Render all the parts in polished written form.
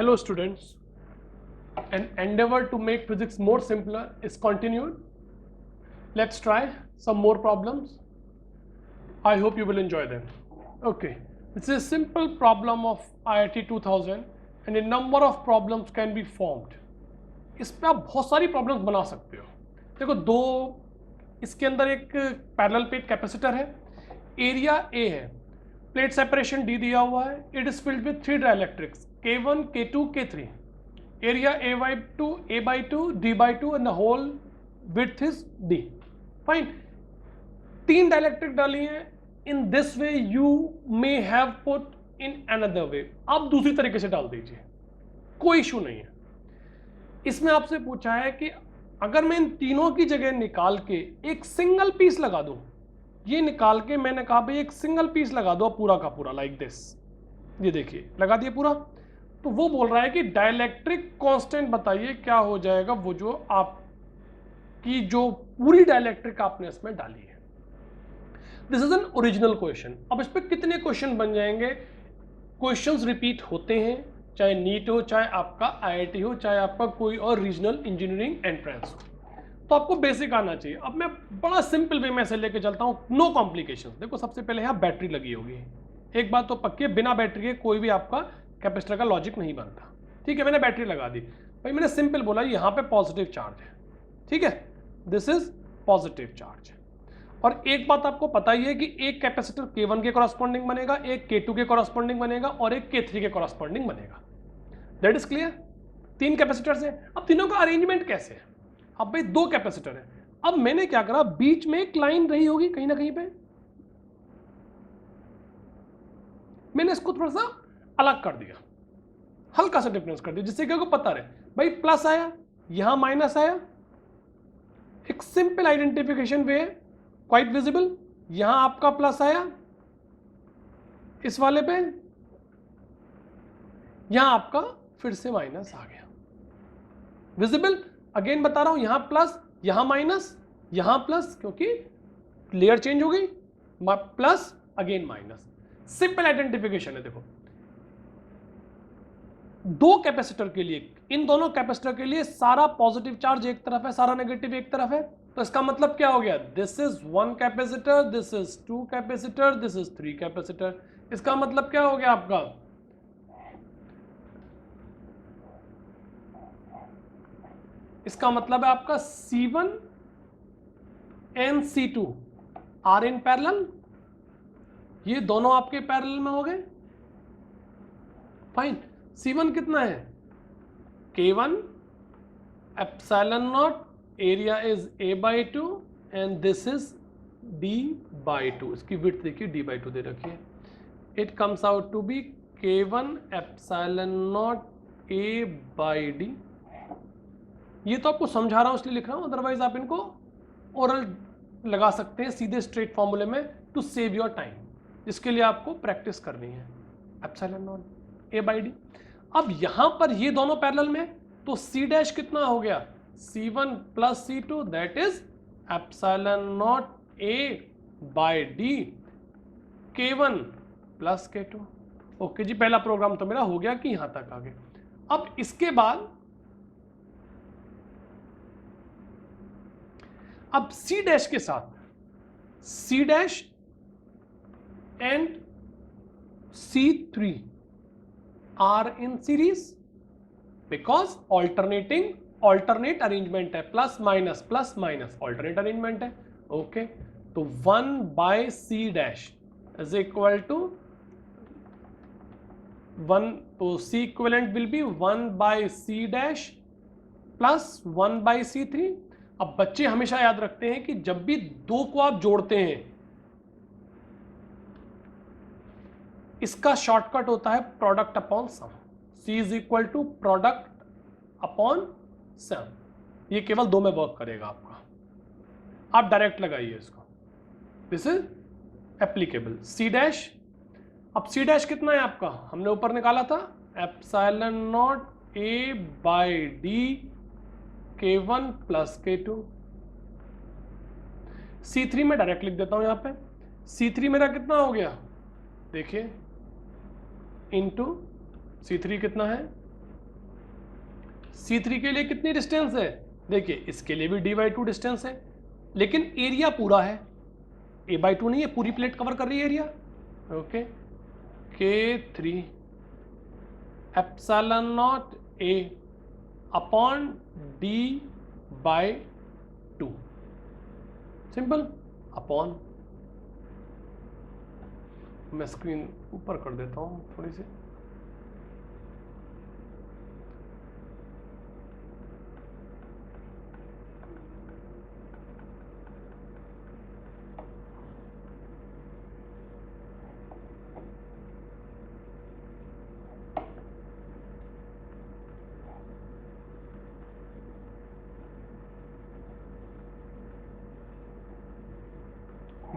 Hello students, an endeavor to make physics more simpler is continued. Let's try some more problems. I hope you will enjoy them. Okay, this is a simple problem of IIT 2000 and a number of problems can be formed. इस पे आप बहुत सारी problems बना सकते हो. देखो दो इसके अंदर एक पैरेलल प्लेट कैपेसिटर है, एरिया ए है, प्लेट सेपरेशन डी दिया हुआ है, it is filled with 3 dielectrics K1, K2, K3. Area A by 2, D by 2 and the whole width is D. Fine. 3 dielectric डाली हैं. In this way you may have put in another way. आप दूसरी तरीके से डाल दीजिए, कोई issue नहीं है. इसमें आपसे पूछा है कि अगर मैं इन तीनों की जगह निकाल के एक सिंगल पीस लगा दूं, ये निकाल के मैंने कहा भाई एक सिंगल पीस लगा दो पूरा का पूरा, लाइक दिस. ये देखिए लगा दिया पूरा. तो वो बोल रहा है कि डाइलेक्ट्रिक कांस्टेंट बताइए क्या हो जाएगा, वो जो आपकी जो पूरी डाइलेक्ट्रिक आपने इसमें डाली है. This is an original question. अब इस पर कितने क्वेश्चन बन जाएंगे? क्वेश्चंस रिपीट होते हैं, चाहे नीट हो, चाहे आपका आईआईटी हो, चाहे आपका कोई और रीजनल इंजीनियरिंग एंट्रेंस हो, तो आपको बेसिक आना चाहिए. अब मैं बड़ा सिंपल वे में से लेके चलता हूं, नो कॉम्प्लिकेशंस. देखो सबसे पहले यहां बैटरी लगी होगी. एक बात तो पक्की है, बिना बैटरी के कोई भी आपका कैपेसिटर का लॉजिक नहीं बनता. ठीक है, मैंने बैटरी लगा दी भाई, मैंने सिंपल बोला यहां पे पॉजिटिव चार्ज है. ठीक है, दिस इज पॉजिटिव चार्ज. और एक बात आपको पता ही है कि एक कैपेसिटर K1 के कॉरस्पॉन्डिंग बनेगा, एक K2 के कॉरस्पॉन्डिंग बनेगा और एक K3 के कॉरस्पॉन्डिंग बनेगा. That is clear. 3 कैपेसिटर्स हैं. अब तीनों का अरेंजमेंट कैसे है? अब भाई 2 कैपेसिटर है. अब मैंने क्या करा, बीच में एक लाइन रही होगी कहीं ना कहीं पे, मैंने इसको थोड़ा सा अलग कर दिया, हल्का सा डिफरेंस कर दिया, जिससे कि आपको पता रहे भाई प्लस आया, यहां माइनस आया. एक सिंपल आइडेंटिफिकेशन वे है, क्वाइट विजिबल. यहां आपका प्लस आया इस वाले पे, यहां आपका फिर से माइनस आ गया. विजिबल. अगेन बता रहा हूं, यहां प्लस, यहां माइनस, यहां प्लस, क्योंकि लेयर चेंज हो गई. Plus again minus. Simple identification है. देखो 2 कैपेसिटर के लिए, इन दोनों कैपेसिटर के लिए सारा पॉजिटिव चार्ज एक तरफ है, सारा नेगेटिव एक तरफ है. तो इसका मतलब क्या हो गया, this is 1 capacitor, this is 2 capacitor, this is 3 capacitor. इसका मतलब क्या हो गया आपका, इसका मतलब है आपका C1 and C2 are in parallel. ये दोनों आपके पैरेलल में हो गए. फाइन. C1 कितना है, K1 epsilon not, area is A by 2 and this is D by 2. इसकी विड्थ देखिए D by 2 दे रखी है. It comes out to be K1 epsilon naught A by D. ये तो आपको समझा रहा हूं इसलिए लिख रहा हूं, अदरवाइज आप इनको ओरल लगा सकते हैं सीधे स्ट्रेट फॉर्मूले में टू सेव योर टाइम, जिसके लिए आपको प्रैक्टिस करनी है. Epsilon naught A by D. अब यहां पर ये दोनों पैरेलल में, तो C डैश कितना हो गया, C1 plus C2, that is epsilon naught A by D K1 plus K2. Okay जी, पहला प्रोग्राम तो मेरा हो गया कि यहां तक आ गए. अब इसके बाद अब C डैश के साथ C dash and C3 are in series, because alternate arrangement है, प्लस माइनस ऑल्टरनेट अरेंजमेंट है. ओके, तो 1 by C dash is equal to 1, तो C equivalent will be 1 by C dash plus 1 by C3. अब बच्चे हमेशा याद रखते हैं कि जब भी 2 को आप जोड़ते हैं, इसका शॉर्टकट होता है product upon sum. C is equal to product upon sum. ये केवल 2 में वर्क करेगा आपका. आप डायरेक्ट लगाइए इसको, this is applicable. C dash, अब C डैश कितना है आपका, हमने ऊपर निकाला था epsilon naught A by D K1 plus K2. C3 में डायरेक्ट लिख देता हूं यहां पे. C3 मेरा कितना हो गया, देखिए, इंटू C3 कितना है C3 के लिए कितनी डिस्टेंस है? देखिए इसके लिए भी d/2 डिस्टेंस है, लेकिन एरिया पूरा है, a/2 नहीं है, पूरी प्लेट कवर कर रही है area. Okay, K3 epsilon naught A upon d/2, simple, upon, मैं स्क्रीन ऊपर कर देता हूं थोड़ी सी,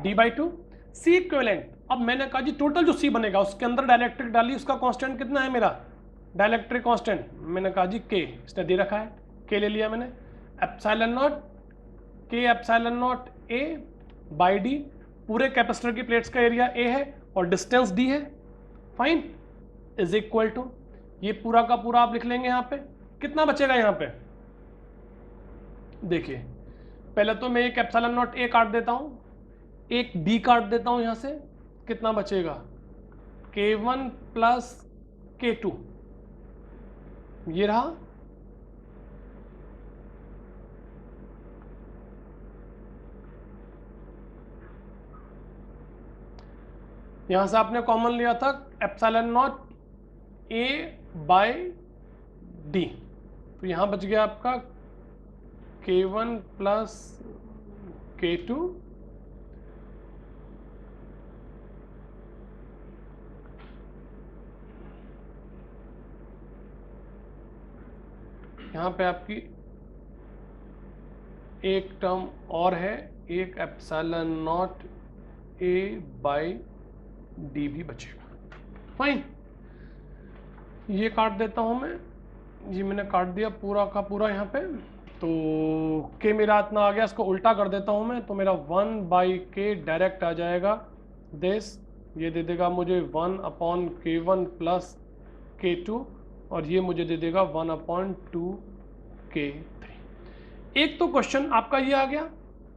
d/2 C इक्विवेलेंट। अब मैंने कहा जी टोटल जो C बनेगा उसके अंदर डाइलेक्ट्रिक डाली, उसका कांस्टेंट कितना है मेरा डाइलेक्ट्रिक कांस्टेंट, मैंने कहा जी K, इसने दे रखा है, K ले लिया मैंने, epsilon not K epsilon naught A by D, पूरे कैपेसिटर की प्लेट्स का एरिया A है और डिस्टेंस D है, फाइन, इज इक्वल टू, ये पूरा का पूरा आप लिख लेंगे यहाँ पे, कितना बचेगा यहाँ पे, देखिए पहले तो मैं एक एप्सिलॉन नॉट A काट देता हूँ, एक B काट देता हूं यहां से, कितना बचेगा K1 प्लस K2, ये रहा, यहां से आपने कॉमन लिया था epsilon naught A by D, तो यहां बच गया आपका K1 प्लस K2 यहाँ पे आपकी एक टर्म और है, एक epsilon naught A by D भी बचेगा, फाइन, ये काट देता हूं मैं, ये मैंने काट दिया पूरा का पूरा यहाँ पे, तो K मेरा इतना आ गया, इसको उल्टा कर देता हूं मैं, तो मेरा 1/K डायरेक्ट आ जाएगा दिस, ये दे देगा मुझे 1/K1 प्लस K2 और ये मुझे दे देगा 1/2K3। एक तो क्वेश्चन आपका ये आ गया।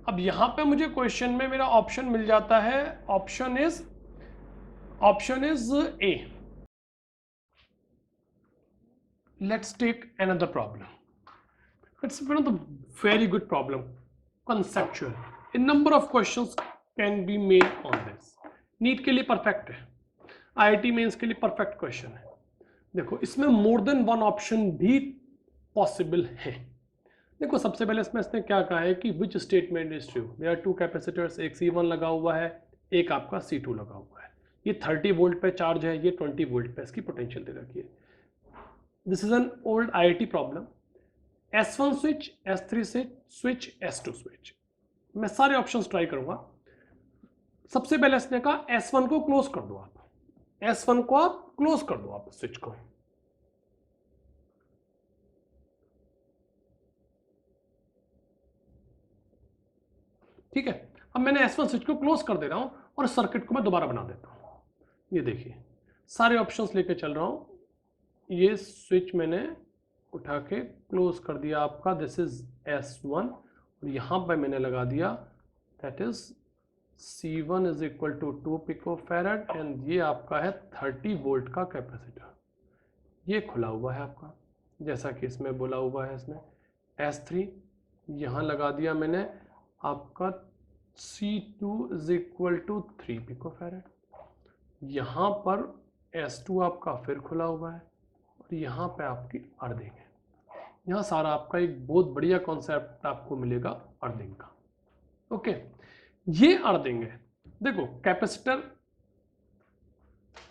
अब यहां पे मुझे क्वेश्चन में मेरा ऑप्शन मिल जाता है, option is A। Let's take another problem. It's one of the very good problem, conceptual. A number of questions can be made on this. NEET के लिए परफेक्ट है, IIT मेंस के लिए परफेक्ट क्वेश्चन है। देखो इसमें मोर देन वन ऑप्शन भी possible है। देखो सबसे पहले इसमें क्या कहा है कि which statement is true, there are two capacitors, एक C1 लगा हुआ है, एक आपका C2 लगा हुआ है, ये 30 वोल्ट पे चार्ज है, ये 20 वोल्ट पे इसकी पोटेंशियल दे रखी है। This is an old IIT problem. S1 switch, S3 switch, S2 switch, मैं सारे ऑप्शंस ट्राई करूंगा। सबसे पहले इसने कहा S1 को क्लोज कर दो, आप S1 को आप क्लोज कर दो, आप स्विच को, ठीक है। अब मैंने S1 स्विच को क्लोज कर दे रहा हूं और सर्किट को मैं दोबारा बना देता हूं। ये देखिए सारे ऑप्शंस लेके चल रहा हूं, ये स्विच मैंने उठा के क्लोज कर दिया आपका, दिस इज S1 और यहां पर मैंने लगा दिया that is C1 is equal to 2 picofarad and ये आपका है 30 वोल्ट का कैपेसिटर, ये खुला हुआ है आपका, जैसा कि इसमें बोला हुआ है इसमें। S3 यहां लगा दिया मैंने आपका C2 इज इक्वल टू 3 पिकोफैरड, यहां पर S2 आपका फिर खुला हुआ है और यहाँ पे आपकी अर्थिंग है। यहाँ सारा आपका एक बहुत बढ़िया कॉन्सेप्ट आपको मिलेगा अर्थिंग का। ओके, ये अर्थिंग है। देखो कैपेसिटर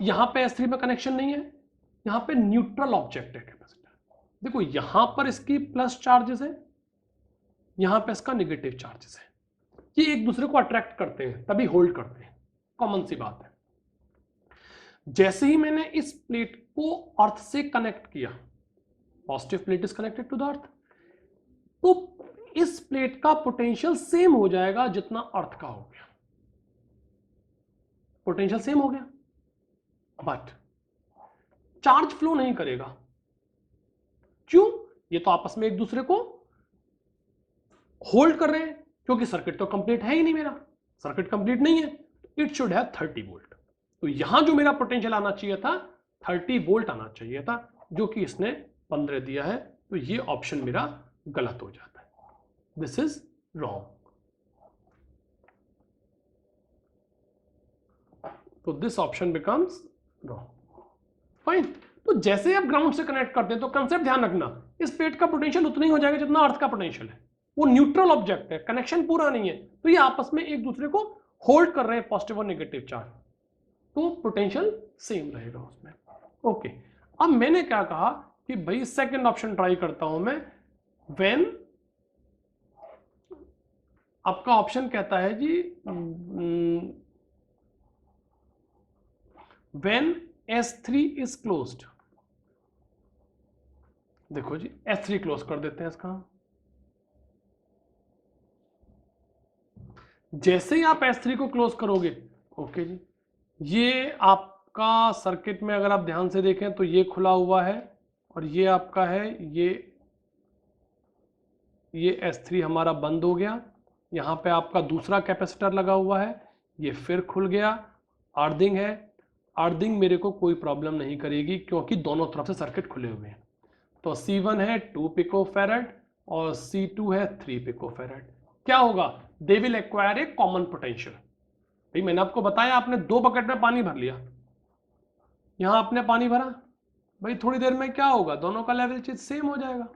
यहाँ पे S3 में कनेक्शन नहीं है, यहाँ पे न्यूट्रल ऑब्जेक्ट है कैपेसिटर। देखो यहाँ पर इसकी प्लस चार्जेस है, यहाँ पे इसका नेगेटिव चार्जेस है, ये एक दूसरे को अट्रैक्ट करते हैं तभी होल्ड करते हैं, कॉमन सी बात है। जैसे ही मैंने इस प्लेट को अर्थ से कनेक्ट किया, positive plate is connected to the earth, तो इस प्लेट का पोटेंशियल सेम हो जाएगा जितना अर्थ का हो गया, पोटेंशियल सेम हो गया, बट चार्ज फ्लो नहीं करेगा। क्यों? ये तो आपस में एक दूसरे को होल्ड कर रहे हैं, क्योंकि सर्किट तो कंप्लीट है ही नहीं, मेरा सर्किट कंप्लीट नहीं है, इट शुड हैव 30 वोल्ट। तो यहां जो मेरा पोटेंशियल आना चाहिए था 30 वोल्ट आना चाहिए था, जो कि इसने 15 दिया है, तो ये ऑप्शन मेरा गलत हो जाता है, दिस इज रॉन्ग। तो this option becomes wrong. Fine. तो जैसे ही आप ग्राउंड से कनेक्ट करते हैं तो कंसेप्ट ध्यान रखना, इस प्लेट का पोटेंशियल उतना ही हो जाएगा जितना अर्थ का पोटेंशियल है, वो न्यूट्रल ऑब्जेक्ट है, कनेक्शन पूरा नहीं है, तो ये आपस में एक दूसरे को होल्ड कर रहे हैं पॉजिटिव और नेगेटिव चार्ज, तो पोटेंशियल सेम रहेगा उसमें। ओके, अब मैंने क्या कहा कि भाई सेकंड ऑप्शन ट्राई करता हूं मैं, व्हेन आपका ऑप्शन कहता है जी व्हेन S3 इज क्लोज्ड। देखो जी S3 क्लोज कर देते हैं इसका, जैसे ही आप S3 को क्लोज करोगे, ओके जी, ये आपका सर्किट में अगर आप ध्यान से देखें तो ये खुला हुआ है और ये आपका है, ये S3 हमारा बंद हो गया, यहाँ पे आपका दूसरा कैपेसिटर लगा हुआ है, ये फिर खुल गया, अर्थिंग है, अर्थिंग मेरे को कोई प्रॉब्लम नहीं करेगी क्योंकि दोनों तरफ से सर्किट खुले हुए हैं। तो C1 है 2 पिकोफैरड और C2 है 3 पिकोफैरड। क्या होगा, they will acquire a common potential. भाई मैंने आपको बताया, आपने 2 बकेट में पानी भर लिया, यहां आपने पानी भरा, भाई थोड़ी देर में क्या होगा, दोनों का लेवल सेम हो जाएगा।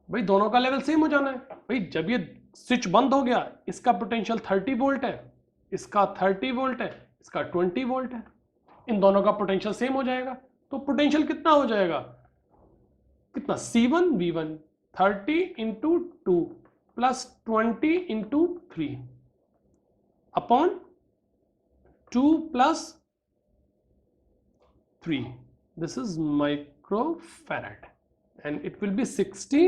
भाई दोनों का लेवल सेम हो जाना है। भाई जब ये स्विच बंद हो गया, इसका पोटेंशियल 30 वोल्ट है, इसका 30 वोल्ट है, इसका 20 वोल्ट है, इन दोनों का पोटेंशियल सेम हो जाएगा। तो पोटेंशियल कितना हो जाएगा, कितना, C1 V1 30 into 2 plus 20 into 3 upon 2 plus 3, this is microfarad and it will be 60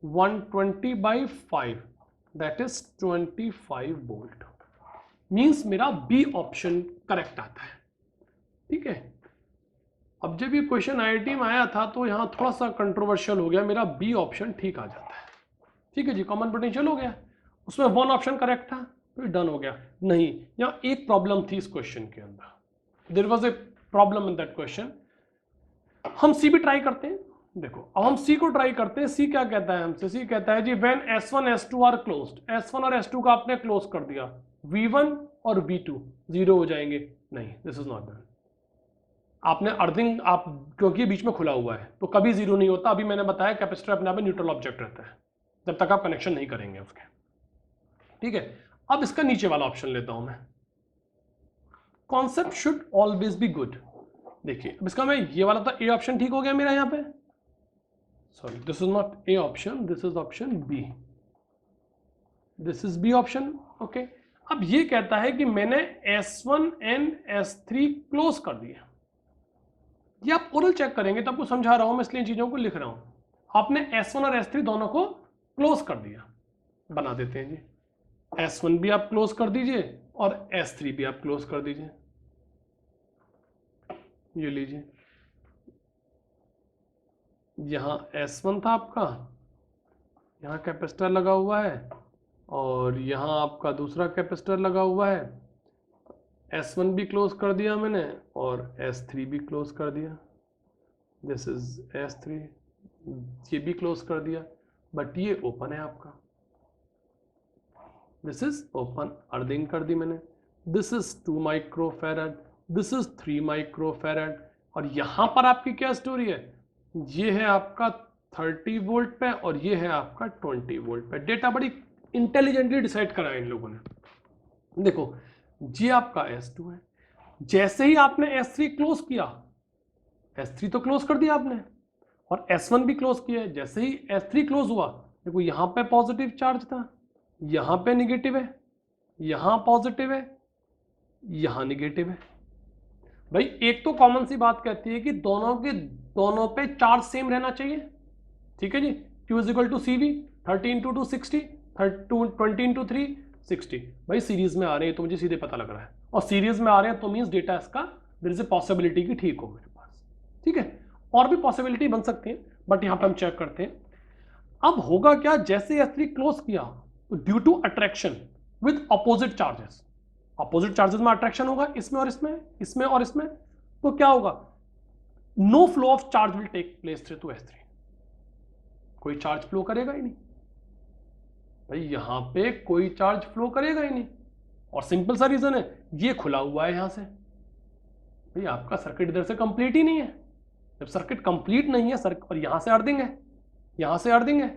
120 by 5, that is 25 volt. Means मेरा बी ऑप्शन करेक्ट आता है। ठीक है, अब जब ये क्वेश्चन IIT में आया था तो यहां थोड़ा सा कंट्रोवर्शियल हो गया, मेरा बी ऑप्शन ठीक आ जाता है। ठीक है जी, कॉमन पोटेंशियल हो गया, उसमें 1 ऑप्शन करेक्ट था तो डन हो गया। नहीं, यहाँ एक प्रॉब्लम थी इस क्वेश्चन के अंदर, there was a problem in that question. हम सी भी ट्राई करते हैं, देखो अब हम सी को ट्राई करते हैं। सी क्या कहता है हमसे, सी कहता है जी when S1 S2 are closed, S1 और S2 का आपने क्लोज कर दिया, V1 और V2 जीरो हो जाएंगे। नहीं, दिस इज नॉट डन। आपने अर्थिंग, आप क्योंकि बीच में खुला हुआ है तो कभी जीरो नहीं होता। अभी मैंने बताया कैपेसिटर अपने आप में न्यूट्रल ऑब्जेक्ट रहता है जब तक आप कनेक्शन नहीं करेंगे उसके। ठीक है, अब इसका नीचे वाला ऑप्शन लेता हूं मैं, concept should always be good. देखिए अब इसका मैं, ये वाला था ए ऑप्शन ठीक हो गया मेरा यहाँ पे, sorry this is not A option, this is option B, this is B option. Okay, अब ये कहता है कि मैंने S1 एंड S3 क्लोज कर दिया। ये आप ओरल चेक करेंगे तो आपको समझा रहा हूं मैं, इसलिए इन चीजों को लिख रहा हूं। आपने S1 और S3 दोनों को क्लोज कर दिया, बना देते हैं जी, S1 भी आप क्लोज कर दीजिए और S3 भी आप क्लोज कर दीजिए। ये लीजिए, यहां S1 था आपका, यहां कैपेसिटर लगा हुआ है और यहां आपका दूसरा कैपेसिटर लगा हुआ है। S1 भी क्लोज कर दिया मैंने और S3 भी क्लोज कर दिया, दिस इज S3, ये भी क्लोज कर दिया, बट ये ओपन है आपका, दिस इज ओपन, अर्थिंग कर दी मैंने। This is 2 microfarad, this is 3 microfarad, और यहां पर आपकी क्या स्टोरी है, ये है आपका 30 वोल्ट पे और ये है आपका 20 वोल्ट पे। डेटा बड़ी इंटेलिजेंटली डिसाइड करा है इन लोगों ने। देखो ये आपका S2 है, जैसे ही आपने S3 क्लोज किया, S3 तो क्लोज कर दिया आपने और S1 भी क्लोज किया है, जैसे ही S3 क्लोज हुआ, देखो यहां पे पॉजिटिव चार्ज था, यहां पे निगेटिव है, यहां पॉजिटिव है, यहां निगेटिव है। भाई एक तो कॉमन सी बात कहती है कि दोनों पे चार्ज सेम रहना चाहिए। ठीक है जी, Q is equal to CV, 30 into 2 60, 20 into 3 60। भाई सीरीज में आ रहे हैं तो मुझे सीधे पता लग रहा है, और सीरीज में आ रहे हैं तो मींस डेटा इसका देयर इज ए पॉसिबिलिटी कि ठीक हो मेरे पास, ठीक है। और भी पॉसिबिलिटी बन सकती है बट यहां पे हम चेक करते हैं। अब होगा क्या, जैसे S3 क्लोज किया तो due to attraction with opposite charges, opposite charges में अट्रैक्शन होगा इसमें और इसमें, इसमें और इसमें, तो क्या होगा, no flow of charge will take place through S3, कोई चार्ज फ्लो करेगा ही नहीं भाई, यहां पे कोई चार्ज फ्लो करेगा ही नहीं। और सिंपल सा रीजन है, ये खुला हुआ है यहां से भाई, आपका सर्किट इधर से कंप्लीट ही नहीं है। जब सर्किट कंप्लीट नहीं है सर्किट, और यहां से अर्थिंग है, यहां से अर्थिंग है,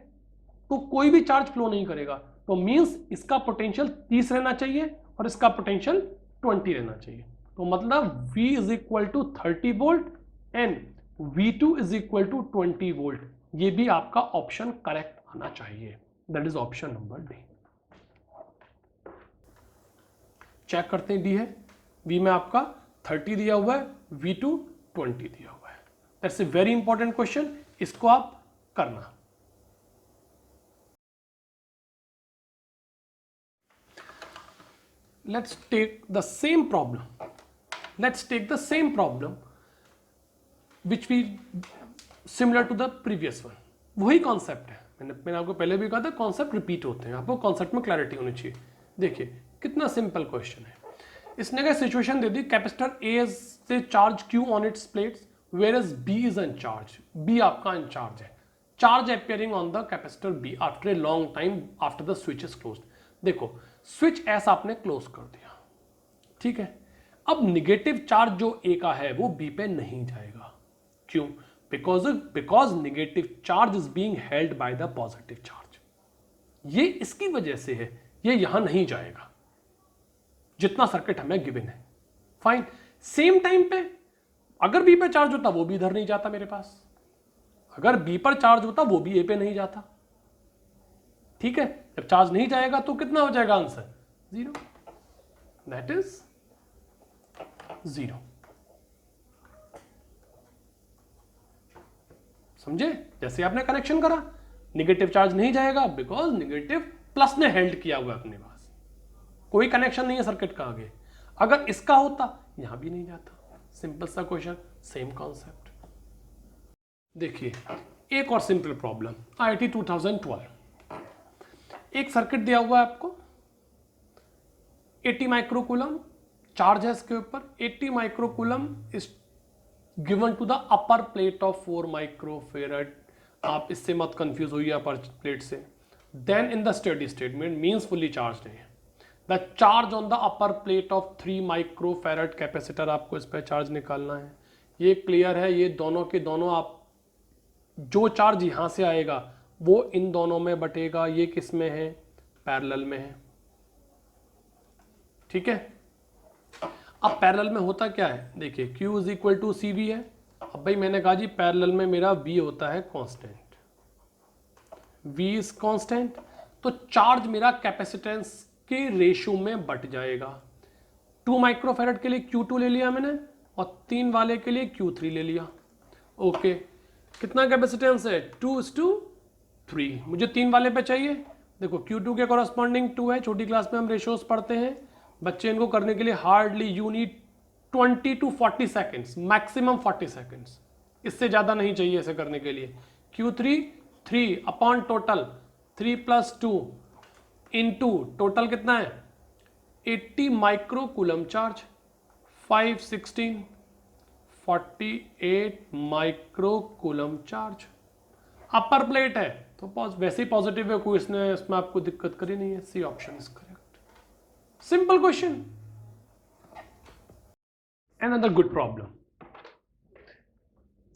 तो कोई भी चार्ज फ्लो नहीं करेगा। तो मींस इसका पोटेंशियल 30 रहना चाहिए और इसका पोटेंशियल 20 रहना चाहिए। तो मतलब V is equal to 30 volt and V2 is equal to 20 volt. ये भी आपका ऑप्शन करेक्ट आना चाहिए, that is option number D. Check करते हैं, डी है, V में आपका 30 दिया हुआ है, V2 20 दिया हुआ है। That's a very important question, इसको आप करना। Let's take the same problem. Let's take the same problem which we similar to the previous one. वही कॉन्सेप्ट है, मैंने आपको पहले भी कहा था कॉन्सेप्ट रिपीट होते हैं, आपको कॉन्सेप्ट में क्लैरिटी होनी चाहिए। देखिए कितना सिंपल क्वेश्चन है। इसने क्या situation they the, capacitor A से charge Q on its plates whereas B is uncharged, B आपका अनचार्ज है, charge appearing on the capacitor B after a long time after the switch is closed. देखो switch S आपने close कर दिया, ठीक है। अब निगेटिव चार्ज जो ए का है वो बी पे नहीं जाएगा, क्यों, because negative charge is being held by the positive charge, ये इसकी वजह से है, ये यहां नहीं जाएगा जितना सर्किट हमें गिवन है। फाइन, सेम टाइम पे अगर बी पे चार्ज होता वो भी इधर नहीं जाता मेरे पास, अगर बी पर चार्ज होता वो भी ए पे नहीं जाता, ठीक है। जब चार्ज नहीं जाएगा तो कितना हो जाएगा आंसर, 0, दैट इज 0। समझे, जैसे आपने कनेक्शन करा, निगेटिव चार्ज नहीं जाएगा बिकॉज निगेटिव प्लस ने हेल्ड किया हुआ अपने पास, कोई कनेक्शन नहीं है सर्किट का आगे। अगर इसका होता यहां भी नहीं जाता, सिंपल सा क्वेश्चन, सेम कॉन्सेप्ट। देखिए एक और सिंपल प्रॉब्लम, IIT 2012, एक सर्किट दिया हुआ है आपको, 80 माइक्रोकूलम चार्ज है इसके ऊपर, 80 microcoulomb is given to the upper plate of 4 microfarad. आप इससे मत कंफ्यूज होइए अपर प्लेट से। Then in the steady state means fully charge है, the charge on the upper plate of 3 microfarad capacitor, आपको इस पर चार्ज निकालना है। ये क्लियर है, ये दोनों के दोनों, आप जो चार्ज यहां से आएगा वो इन दोनों में बटेगा, ये किस में है, पैरेलल में है, ठीक है। अब पैरेलल में होता क्या है, देखिए Q is equal to C V है। अब भाई मैंने कहा जी पैरेलल में मेरा V होता है कांस्टेंट, V इज कांस्टेंट, तो चार्ज मेरा कैपेसिटेंस के रेशियो में बट जाएगा। 2 माइक्रोफेरेड के लिए Q2 ले लिया मैंने और 3 वाले के लिए Q3 ले लिया। ओके, कितना कैपेसिटेंस है, 2:3। मुझे 3 वाले पे चाहिए, देखो Q2 के कॉरस्पॉन्डिंग 2 है, छोटी क्लास में हम रेशियोज पढ़ते हैं बच्चे, इनको करने के लिए hardly you need 20 to 40 seconds, maximum 40 seconds, इससे ज़्यादा नहीं चाहिए ऐसे करने के लिए। Q3 3 upon total 3 + 2 into total कितना है 80 माइक्रोकूलम चार्ज, 5 16 48 माइक्रोकूलम चार्ज। अपर प्लेट है तो वैसे ही पॉजिटिव है, कोई इसमें आपको दिक्कत करी नहीं है, C option is correct. Simple question. Another good problem.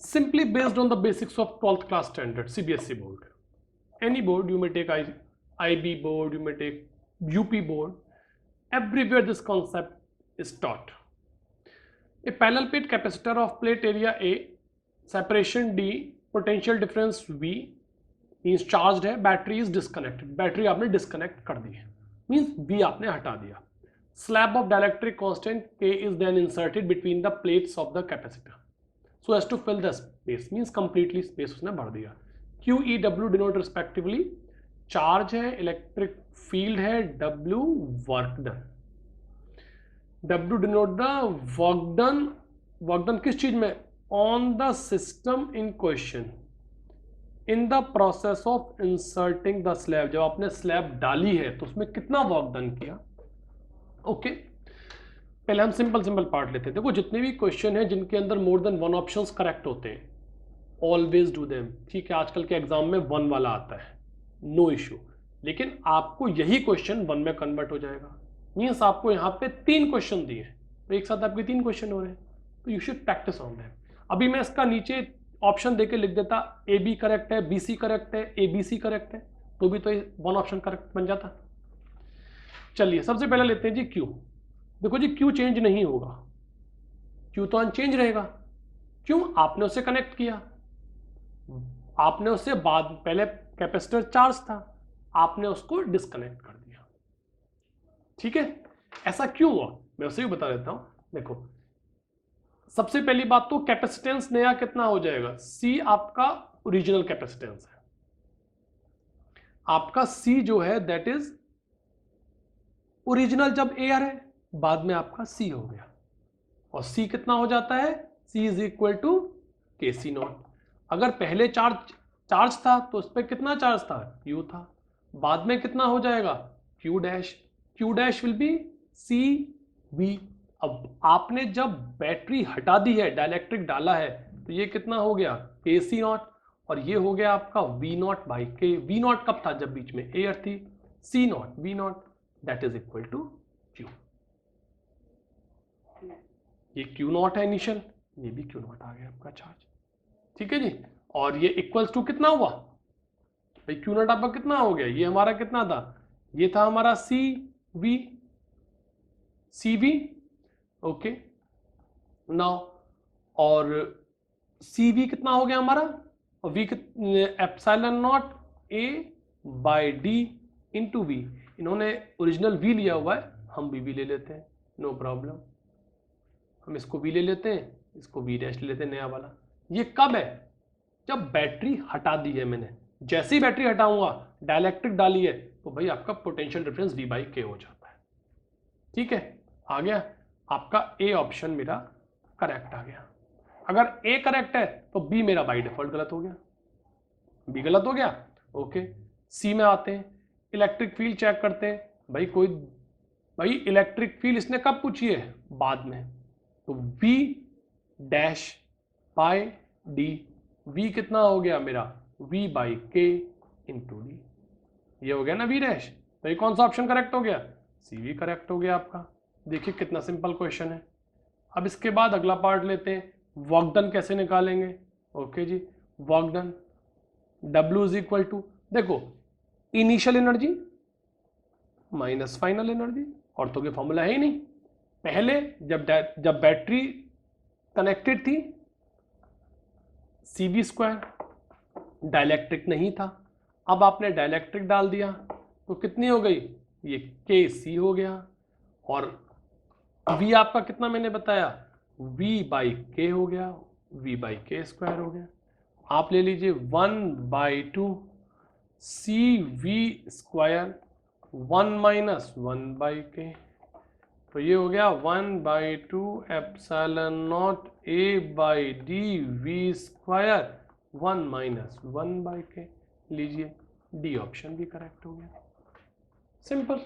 Simply based on the basics of 12th class standard, CBSE board. Any board, you may take IB board, you may take UP board. Everywhere this concept is taught. A parallel plate capacitor of plate area A, separation D, potential difference V, means charged है, battery is disconnected. Battery आपने disconnect कर दी है, means B आपने हटा दिया। Slab of dielectric constant K is then inserted between the plates of the capacitor so as to fill the space, means completely space उसने भर दिया। Q, E, W denote respectively charge है, electric field है, W work done। W denote the work done किस चीज में, on the system in question in the process of inserting the slab, जब आपने स्लैब डाली है तो उसमें कितना वर्क डन किया। ओके पहले हम सिंपल पार्ट लेते हैं। देखो जितने भी क्वेश्चन है जिनके अंदर मोर देन वन ऑप्शंस करेक्ट होते हैं, ऑलवेज डू देम। ठीक है, आजकल के एग्जाम में वन वाला आता है, नो इश्यू, लेकिन आपको यही क्वेश्चन वन में कन्वर्ट हो जाएगा। मीन्स आपको यहाँ पे 3 क्वेश्चन दिए, तो एक साथ आपके 3 क्वेश्चन हो रहे हैं, तो you should practice on that. अभी मैं इसका नीचे ऑप्शन देके लिख देता, ए बी करेक्ट है, बी सी करेक्ट है, ए बी सी करेक्ट है, तो भी तो वन ऑप्शन करेक्ट बन जाता। चलिए सबसे पहले लेते हैं जी क्यू। देखो जी क्यू चेंज नहीं होगा, क्यू तो अनचेंज रहेगा। क्यों, आपने उससे कनेक्ट किया, आपने उससे बाद, पहले कैपेसिटर चार्ज था, आपने उसको डिस्कनेक्ट कर दिया। ठीक है, ऐसा क्यों हुआ मैं उसे भी बता देता हूं। देखो सबसे पहली बात तो कैपेसिटेंस नया कितना हो जाएगा, सी आपका ओरिजिनल कैपेसिटेंस है, आपका सी जो है दैट इज ओरिजिनल, जब एयर है बाद में आपका सी हो गया, और सी कितना हो जाता है, सी इज इक्वल टू के सी नॉट। अगर पहले चार्ज था तो उस पर कितना चार्ज था, क्यू था, बाद में कितना हो जाएगा, Q dash, Q dash will be C V. अब आपने जब बैटरी हटा दी है, डाइलेक्ट्रिक डाला है, तो ये कितना हो गया, के सी नॉट, और ये हो गया आपका V naught by K. V naught कब था, जब बीच में एयर थी, C naught V naught that is equal to Q. ये क्यू नॉट है इनिशियल, ये भी क्यू नॉट आ गया आपका चार्ज। ठीक है जी, और ये इक्वल्स टू कितना हुआ भाई, क्यू नॉट आपका कितना हो गया, ये हमारा कितना था, ये था हमारा C V, C V. Okay now, और सी वी कितना हो गया हमारा, और V epsilon naught A by D into V. इन्होंने ओरिजिनल वी लिया हुआ है, हम भी ले लेते हैं, नो प्रॉब्लम। हम इसको वी ले लेते हैं, इसको वी डैश ले लेते हैं नया वाला। ये कब है, जब बैटरी हटा दी है मैंने, जैसे ही बैटरी हटाऊंगा, डाइलेक्ट्रिक डाली है, तो भाई आपका पोटेंशियल डिफरेंस वी बाई के हो जाता है। ठीक है, आ गया आपका ए ऑप्शन मेरा करेक्ट आ गया। अगर ए करेक्ट है तो बी मेरा बाई डिफॉल्ट गलत हो गया, बी गलत हो गया। ओके सी में आते हैं, इलेक्ट्रिक फील्ड चेक करते हैं। भाई इलेक्ट्रिक फील्ड इसने कब पूछी है, बाद में, तो V dash by D, V कितना हो गया मेरा, V बाई के इंटू डी, ये हो गया ना V डैश। तो ये कौन सा ऑप्शन करेक्ट हो गया, CV करेक्ट हो गया आपका। देखिए कितना सिंपल क्वेश्चन है। अब इसके बाद अगला पार्ट लेते हैं, वर्क डन कैसे निकालेंगे। ओके जी, work done W is equal to, देखो initial energy minus final energy, और तो ये फॉर्मूला है ही नहीं। पहले जब बैटरी कनेक्टेड थी, सी बी स्क्वायर, डाइलेक्ट्रिक नहीं था, अब आपने डाइलेक्ट्रिक डाल दिया तो कितनी हो गई, ये के सी हो गया, और V आपका कितना मैंने बताया, V बाई के हो गया, V बाई के स्क्वायर हो गया। आप ले लीजिए 1/2 सी वी स्क्वायर 1 माइनस 1/k, तो ये हो गया 1/2 epsilon naught A by D V square 1 minus 1/k। लीजिए डी ऑप्शन भी करेक्ट हो गया, सिंपल।